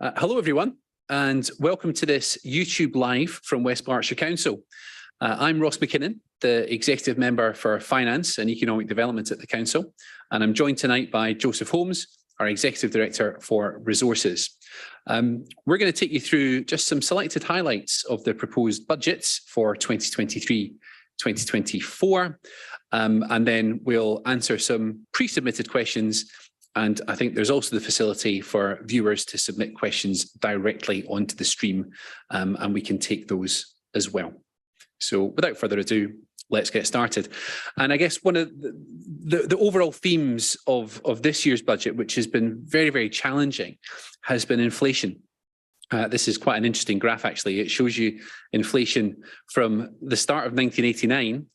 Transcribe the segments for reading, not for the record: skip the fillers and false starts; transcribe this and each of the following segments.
Hello everyone, and welcome to this YouTube Live from West Berkshire Council. I'm Ross Mackinnon, the Executive Member for Finance and Economic Development at the Council, and I'm joined tonight by Joseph Holmes, our Executive Director for Resources. We're going to take you through just some selected highlights of the proposed budgets for 2023-2024, and then we'll answer some pre-submitted questions. And I think there's also the facility for viewers to submit questions directly onto the stream, and we can take those as well. So without further ado, let's get started. And I guess one of the overall themes of this year's budget, which has been very, very challenging, has been inflation. This is quite an interesting graph, actually. It shows you inflation from the start of 1989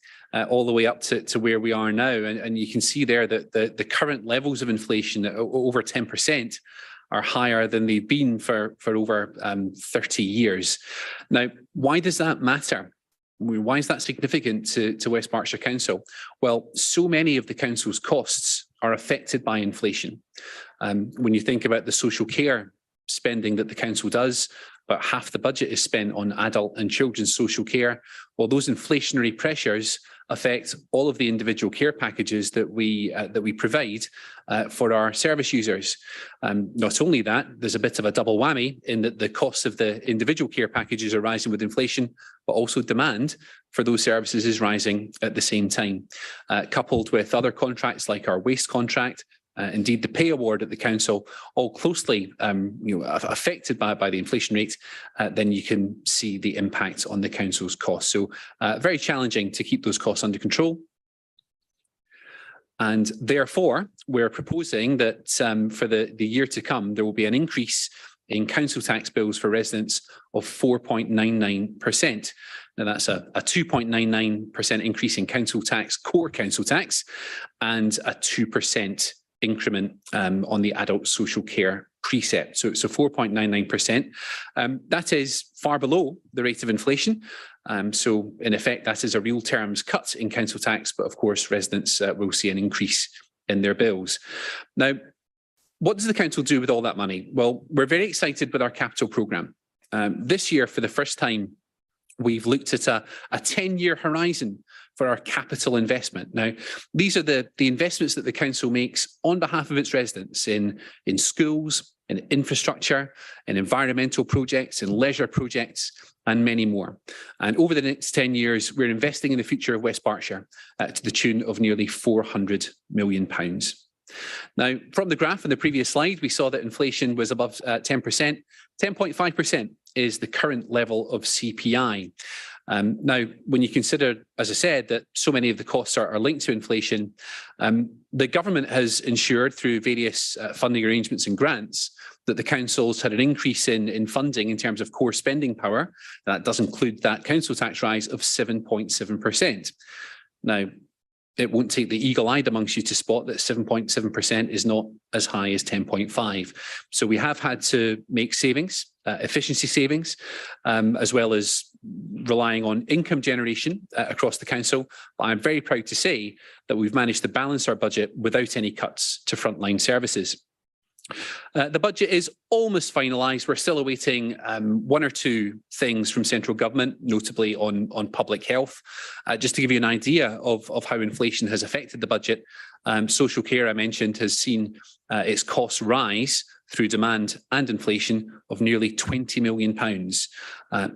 all the way up to where we are now. And you can see there that the current levels of inflation, over 10%, are higher than they've been for over 30 years. Now, why does that matter? Why is that significant to West Berkshire Council? Well, so many of the council's costs are affected by inflation. When you think about the social care spending that the council does, about half the budget is spent on adult and children's social care. Well, those inflationary pressures affect all of the individual care packages that we provide for our service users. Not only that, there's a bit of a double whammy in that the costs of the individual care packages are rising with inflation, but also demand for those services is rising at the same time. Coupled with other contracts like our waste contract, indeed the pay award at the council, all closely affected by the inflation rate, then you can see the impact on the council's costs. So very challenging to keep those costs under control. And therefore, we're proposing that for the year to come, there will be an increase in council tax bills for residents of 4.99%. Now that's a 2.99% increase in council tax, core council tax, and a 2% increment on the adult social care precept. So 4.99%. That is far below the rate of inflation. So in effect, that is a real terms cut in council tax, but of course residents will see an increase in their bills. Now, what does the council do with all that money? Well, we're very excited with our capital programme. This year, for the first time, we've looked at a 10-year horizon for our capital investment. Now, these are the investments that the council makes on behalf of its residents in schools, in infrastructure, in environmental projects, in leisure projects, and many more. And over the next 10 years, we're investing in the future of West Berkshire to the tune of nearly £400 million. Now, from the graph in the previous slide, we saw that inflation was above 10%. 10.5% is the current level of CPI. Now, when you consider, as I said, that so many of the costs are linked to inflation, the government has ensured through various funding arrangements and grants that the councils had an increase in funding in terms of core spending power. That does include that council tax rise of 7.7%. Now, it won't take the eagle-eyed amongst you to spot that 7.7% is not as high as 10.5. So we have had to make savings, efficiency savings, as well as relying on income generation across the council. But I'm very proud to say that we've managed to balance our budget without any cuts to frontline services. The budget is almost finalised. We're still awaiting one or two things from central government, notably on public health. Just to give you an idea of how inflation has affected the budget, social care, I mentioned, has seen its costs rise through demand and inflation of nearly £20 million.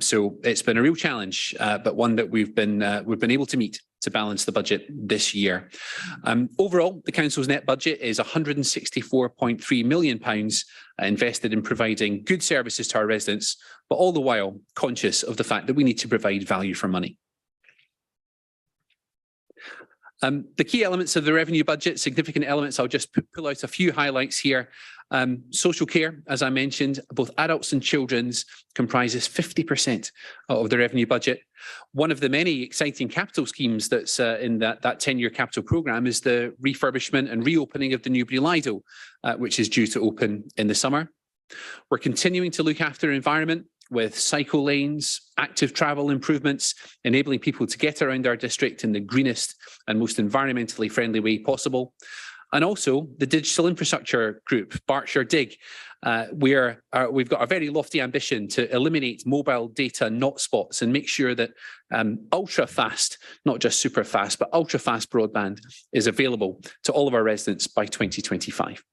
So it's been a real challenge, but one that we've been able to meet to balance the budget this year. Overall, the council's net budget is £164.3 million invested in providing good services to our residents, but all the while conscious of the fact that we need to provide value for money. The key elements of the revenue budget, significant elements, I'll just pull out a few highlights here. Social care, as I mentioned, both adults and children's, comprises 50% of the revenue budget. One of the many exciting capital schemes that's in that 10-year capital programme is the refurbishment and reopening of the Newbury Lido, which is due to open in the summer. We're continuing to look after environment with cycle lanes, active travel improvements, enabling people to get around our district in the greenest and most environmentally friendly way possible. And also the digital infrastructure group, Berkshire Dig. We've got a very lofty ambition to eliminate mobile data not spots and make sure that ultra fast, not just super fast, but ultra fast broadband is available to all of our residents by 2025.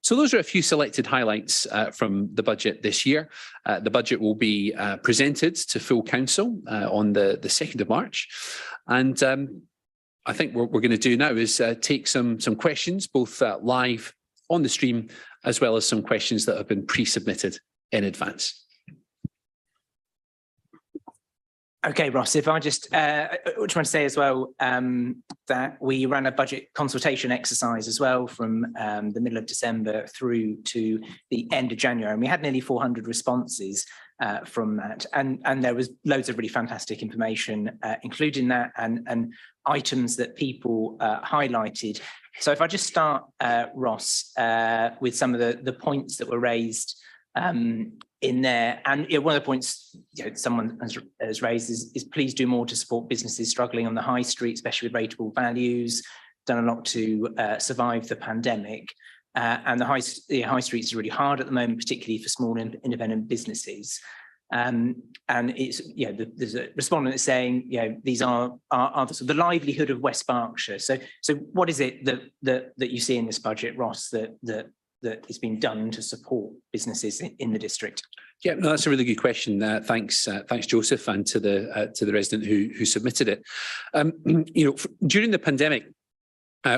So those are a few selected highlights from the budget this year. The budget will be presented to full council on the 2nd of March. And I think what we're going to do now is take some questions, both live on the stream, as well as some questions that have been pre-submitted in advance. Okay, Ross, if I just want to say as well that we ran a budget consultation exercise as well from the middle of December through to the end of January, and we had nearly 400 responses from that, and there was loads of really fantastic information including that and items that people highlighted. So if I just start, Ross, with some of the points that were raised in there, and one of the points someone has raised is please do more to support businesses struggling on the high street, especially with rateable values. Done a lot to survive the pandemic, and the high streets is really hard at the moment, particularly for small and independent businesses. And it's there's a respondent that's saying these are the livelihood of West Berkshire. So what is it that you see in this budget, Ross, that is being done to support businesses in the district? Yeah, no, that's a really good question. Thanks, Joseph, and to the resident who submitted it. During the pandemic,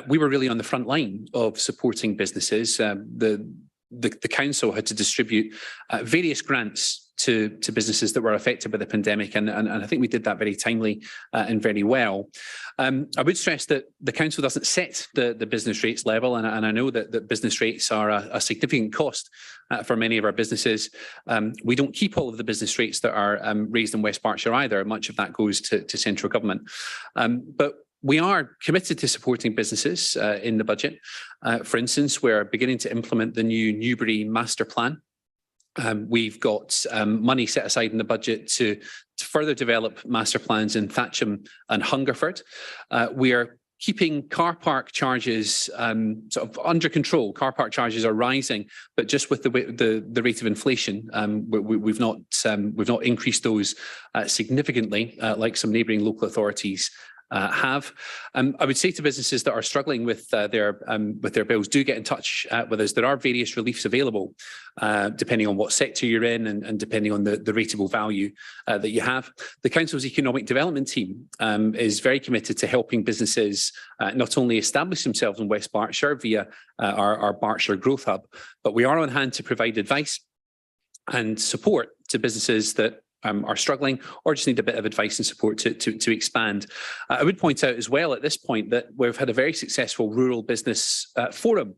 we were really on the front line of supporting businesses. The council had to distribute various grants to businesses that were affected by the pandemic, and I think we did that very timely and very well. I would stress that the council doesn't set the business rates level, and I know that business rates are a significant cost for many of our businesses. We don't keep all of the business rates that are raised in West Berkshire either. Much of that goes to central government. But we are committed to supporting businesses in the budget. For instance, we're beginning to implement the new Newbury Master Plan. We've got money set aside in the budget to further develop master plans in Thatcham and Hungerford. We are keeping car park charges sort of under control. Car park charges are rising, but just with the rate of inflation, we've not increased those significantly like some neighbouring local authorities have. I would say to businesses that are struggling with their bills, do get in touch with us. There are various reliefs available depending on what sector you're in and depending on the rateable value that you have. The Council's Economic Development team is very committed to helping businesses not only establish themselves in West Berkshire via our Berkshire Growth Hub, but we are on hand to provide advice and support to businesses that are struggling or just need a bit of advice and support to expand. I would point out as well at this point that we've had a very successful rural business forum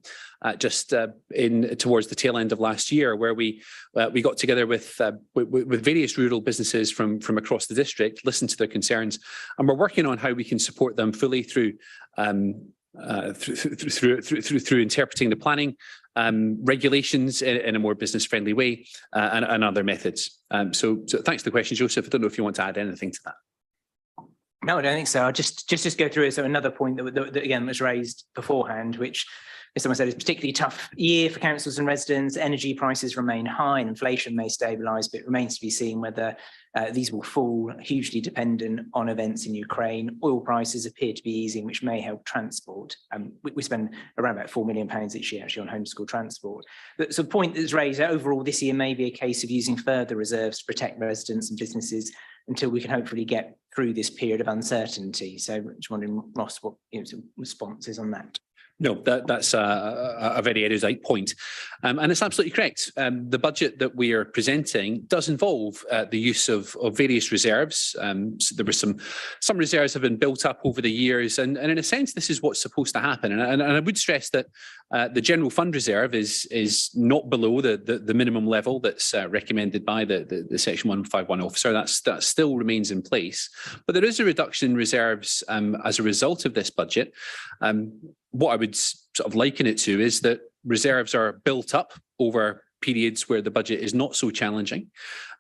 just towards the tail end of last year, where we got together with various rural businesses from across the district, listened to their concerns, and we're working on how we can support them fully through interpreting the planning regulations in a more business-friendly way and other methods. So thanks for the question, Joseph. I don't know if you want to add anything to that. No, I don't think so. I'll just go through it. So another point that again was raised beforehand, which, as someone said, is a particularly tough year for councils and residents. Energy prices remain high and inflation may stabilise, but it remains to be seen whether these will fall, hugely dependent on events in Ukraine. Oil prices appear to be easing, which may help transport. We spend around about £4 million each year actually on homeschool transport. So the point that's raised overall this year may be a case of using further reserves to protect residents and businesses until we can hopefully get through this period of uncertainty. So just wondering, Ross, what some responses on that? No, that's a very erudite point. And it's absolutely correct. The budget that we are presenting does involve the use of various reserves. So there were some reserves have been built up over the years, and in a sense, this is what's supposed to happen. And I would stress that the general fund reserve is not below the minimum level that's recommended by the Section 151 officer. That still remains in place. But there is a reduction in reserves as a result of this budget. What I would sort of liken it to is that reserves are built up over periods where the budget is not so challenging.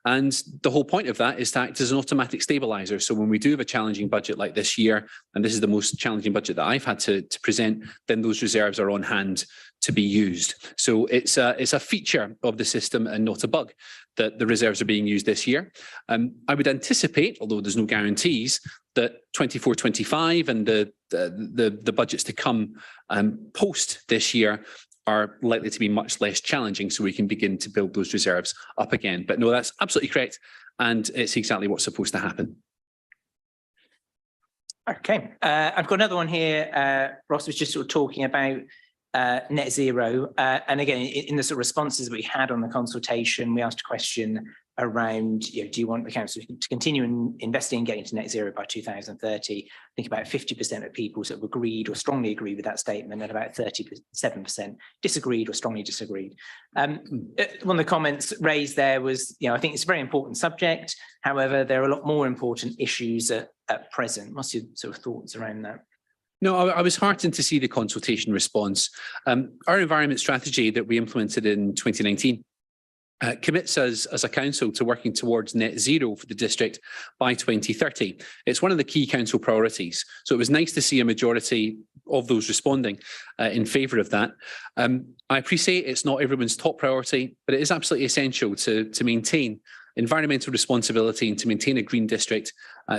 And the whole point of that is to act as an automatic stabiliser. So when we do have a challenging budget like this year, and this is the most challenging budget that I've had to present, then those reserves are on hand to be used. So it's a feature of the system and not a bug that the reserves are being used this year. I would anticipate, although there's no guarantees, that 24-25 and the budgets to come post this year are likely to be much less challenging, so we can begin to build those reserves up again. But no, that's absolutely correct, and it's exactly what's supposed to happen. Okay, I've got another one here. Ross was just sort of talking about net zero. And again, in the sort of responses we had on the consultation, we asked a question around, do you want the council to continue investing in getting to net zero by 2030? I think about 50% of people sort of agreed or strongly agreed with that statement, and about 37% disagreed or strongly disagreed. One of the comments raised there was, I think it's a very important subject. However, there are a lot more important issues at present. What's your sort of thoughts around that? No, I was heartened to see the consultation response. Our environment strategy that we implemented in 2019 commits us as a council to working towards net zero for the district by 2030. It's one of the key council priorities. So it was nice to see a majority of those responding in favour of that. I appreciate it's not everyone's top priority, but it is absolutely essential to maintain environmental responsibility and to maintain a green district.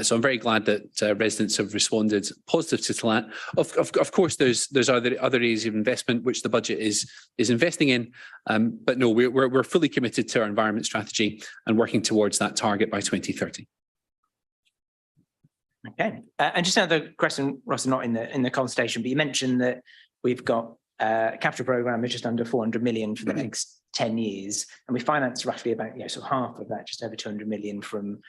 So I'm very glad that residents have responded positive to that. Of course, there's other areas of investment which the budget is investing in, but no, we're fully committed to our environment strategy and working towards that target by 2030. Okay, and just another question, Ross, not in the consultation, but you mentioned that we've got a capital programme of just under 400 million for the next 10 years, and we finance roughly about sort of half of that, just over 200 million from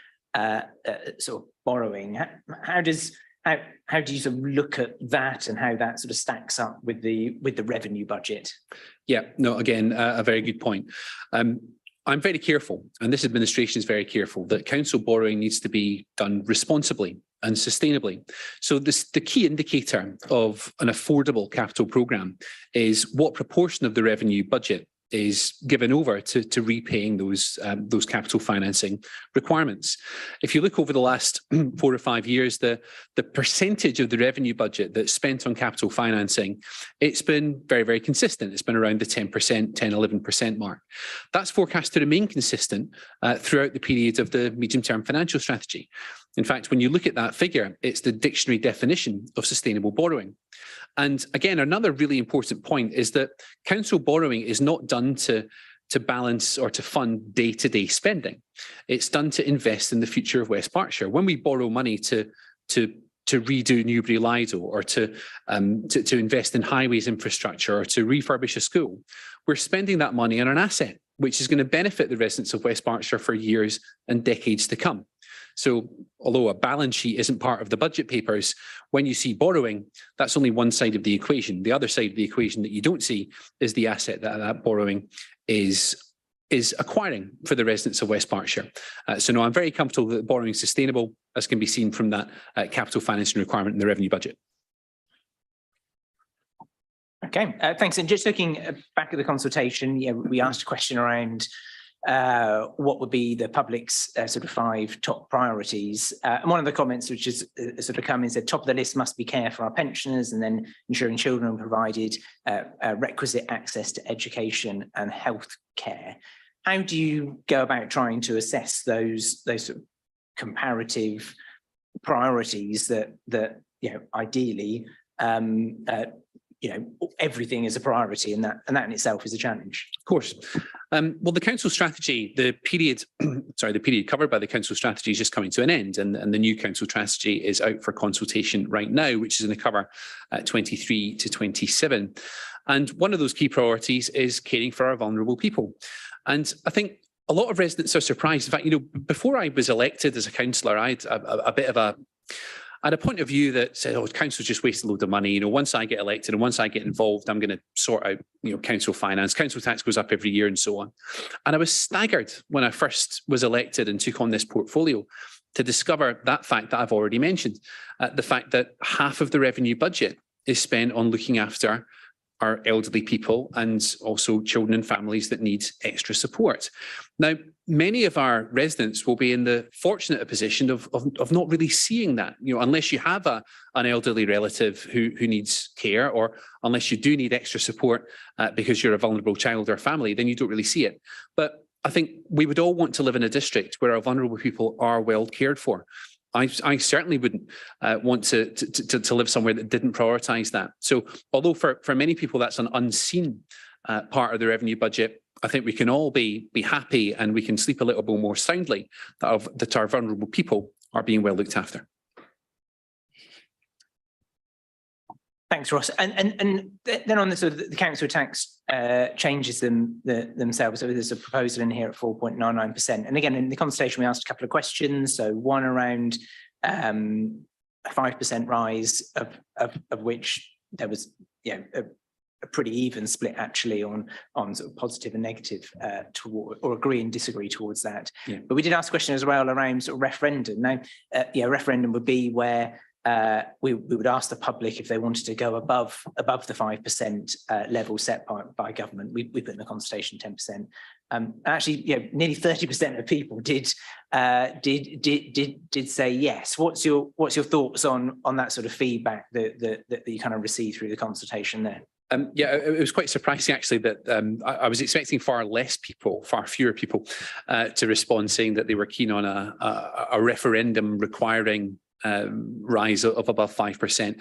sort of borrowing. How do you sort of look at that and how that sort of stacks up with the revenue budget? Yeah, no, again, a very good point. I'm very careful, and this administration is very careful, that council borrowing needs to be done responsibly and sustainably. So the key indicator of an affordable capital programme is what proportion of the revenue budget is given over to repaying those capital financing requirements. If you look over the last 4 or 5 years, the percentage of the revenue budget that's spent on capital financing, it's been very, very consistent. It's been around the 10%, 11% mark. That's forecast to remain consistent throughout the period of the medium-term financial strategy. In fact, when you look at that figure, it's the dictionary definition of sustainable borrowing. And again, another really important point is that council borrowing is not done to balance or to fund day-to-day spending. It's done to invest in the future of West Berkshire. When we borrow money to redo Newbury Lido or to invest in highways infrastructure or to refurbish a school, we're spending that money on an asset which is going to benefit the residents of West Berkshire for years and decades to come. So although a balance sheet isn't part of the budget papers, when you see borrowing, that's only one side of the equation. The other side of the equation that you don't see is the asset that borrowing is acquiring for the residents of West Berkshire. So no, I'm very comfortable that borrowing is sustainable, as can be seen from that capital financing requirement in the revenue budget. Okay, thanks. And just looking back at the consultation, we asked a question around what would be the public's sort of 5 top priorities. And one of the comments which has sort of come in said, top of the list must be care for our pensioners, and then ensuring children are provided requisite access to education and health care. How do you go about trying to assess those sort of comparative priorities that ideally everything is a priority, and that in itself is a challenge? Of course. Well, the council strategy, the period covered by the council strategy is just coming to an end, and the new council strategy is out for consultation right now, which is going to cover 23 to 27. And one of those key priorities is caring for our vulnerable people. And I think a lot of residents are surprised. In fact, before I was elected as a councillor, I had I had a point of view that said, oh, council's just wasting a load of money. Once I get elected and once I get involved, I'm going to sort out, council finance. Council tax goes up every year and so on. And I was staggered when I first was elected and took on this portfolio to discover that fact that I've already mentioned, the fact that half of the revenue budget is spent on looking after are elderly people and also children and families that need extra support. Now, many of our residents will be in the fortunate position of not really seeing that, unless you have an elderly relative who needs care, or unless you do need extra support because you're a vulnerable child or family, then you don't really see it. But I think we would all want to live in a district where our vulnerable people are well cared for. I certainly wouldn't want to live somewhere that didn't prioritise that. So although for many people that's an unseen part of the revenue budget, I think we can all be happy and we can sleep a little bit more soundly that our vulnerable people are being well looked after. Thanks, Ross. And then on the sort of the council tax changes themselves. So there's a proposal in here at 4.99%. And again, in the consultation, we asked a couple of questions. So one around a 5% rise, of which there was a pretty even split actually on sort of positive and negative toward, or agree and disagree towards that. Yeah. But we did ask a question as well around sort of referendum. Now, referendum would be where we would ask the public if they wanted to go above the 5% level set by government. We put in the consultation 10%. Actually, nearly 30% of people did say yes. What's your thoughts on that sort of feedback that you kind of received through the consultation there? It was quite surprising actually that I was expecting far fewer people to respond saying that they were keen on a referendum requiring rise of above 5%.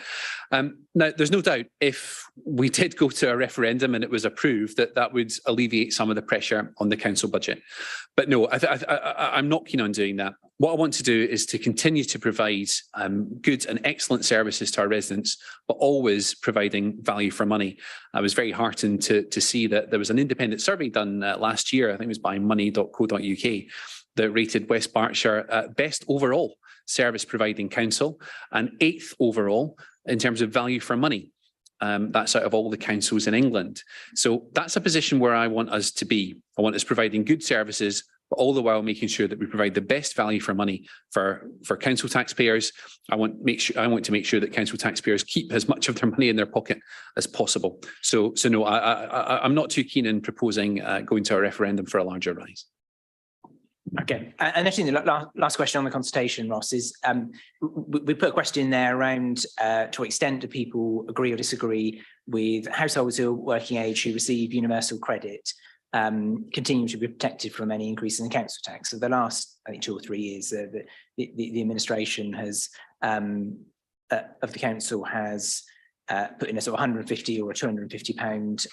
Now, there's no doubt if we did go to a referendum and it was approved, that would alleviate some of the pressure on the council budget. But no, I'm not keen on doing that. What I want to do is to continue to provide good and excellent services to our residents, but always providing value for money. I was very heartened to see that there was an independent survey done last year, I think it was by money.co.uk, that rated West Berkshire best overall service providing council and 8th overall in terms of value for money. That's out of all the councils in England. So that's a position where I want us to be. I want us providing good services, but all the while making sure that we provide the best value for money for council taxpayers. I want to make sure that council taxpayers keep as much of their money in their pocket as possible. So no, I'm not too keen in proposing going to a referendum for a larger rise. Okay, and actually the last question on the consultation, Ross, is we put a question there around to what extent do people agree or disagree with households who are working age who receive universal credit continuing to be protected from any increase in the council tax. So the last, I think, 2 or 3 years, the administration has of the council has put in a sort of 150 or a 250 pound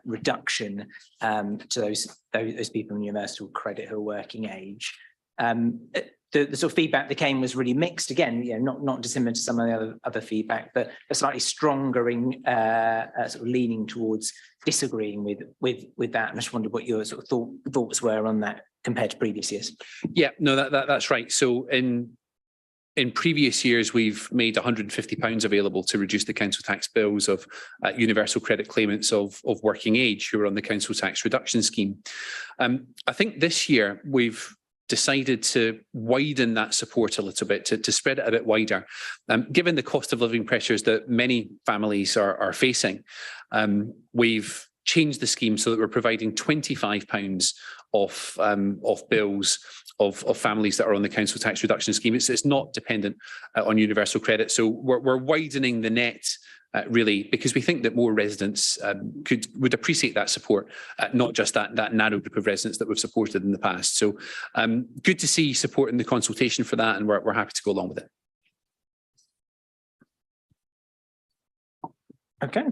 reduction to those people in universal credit who are working age. The sort of feedback that came was really mixed. Again, not dissimilar to some of the other feedback, but a slightly stronger sort of leaning towards disagreeing with that. And I just wondered what your sort of thoughts were on that compared to previous years. Yeah, no, that's right. So in previous years, we've made £150 available to reduce the council tax bills of universal credit claimants of working age who are on the council tax reduction scheme. I think this year we've decided to widen that support a little bit, to spread it a bit wider. Given the cost of living pressures that many families are facing, we've changed the scheme so that we're providing £25 off bills of families that are on the council tax reduction scheme. It's not dependent on universal credit. So we're widening the net really because we think that more residents would appreciate that support, not just that narrow group of residents that we've supported in the past. So good to see support in the consultation for that, and we're happy to go along with it. Okay,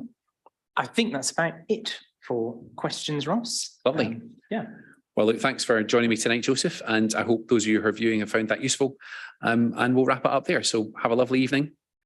I think that's about it for questions, Ross. Lovely. Yeah. Well, look, thanks for joining me tonight, Joseph, and I hope those of you who are viewing have found that useful. And we'll wrap it up there. So have a lovely evening.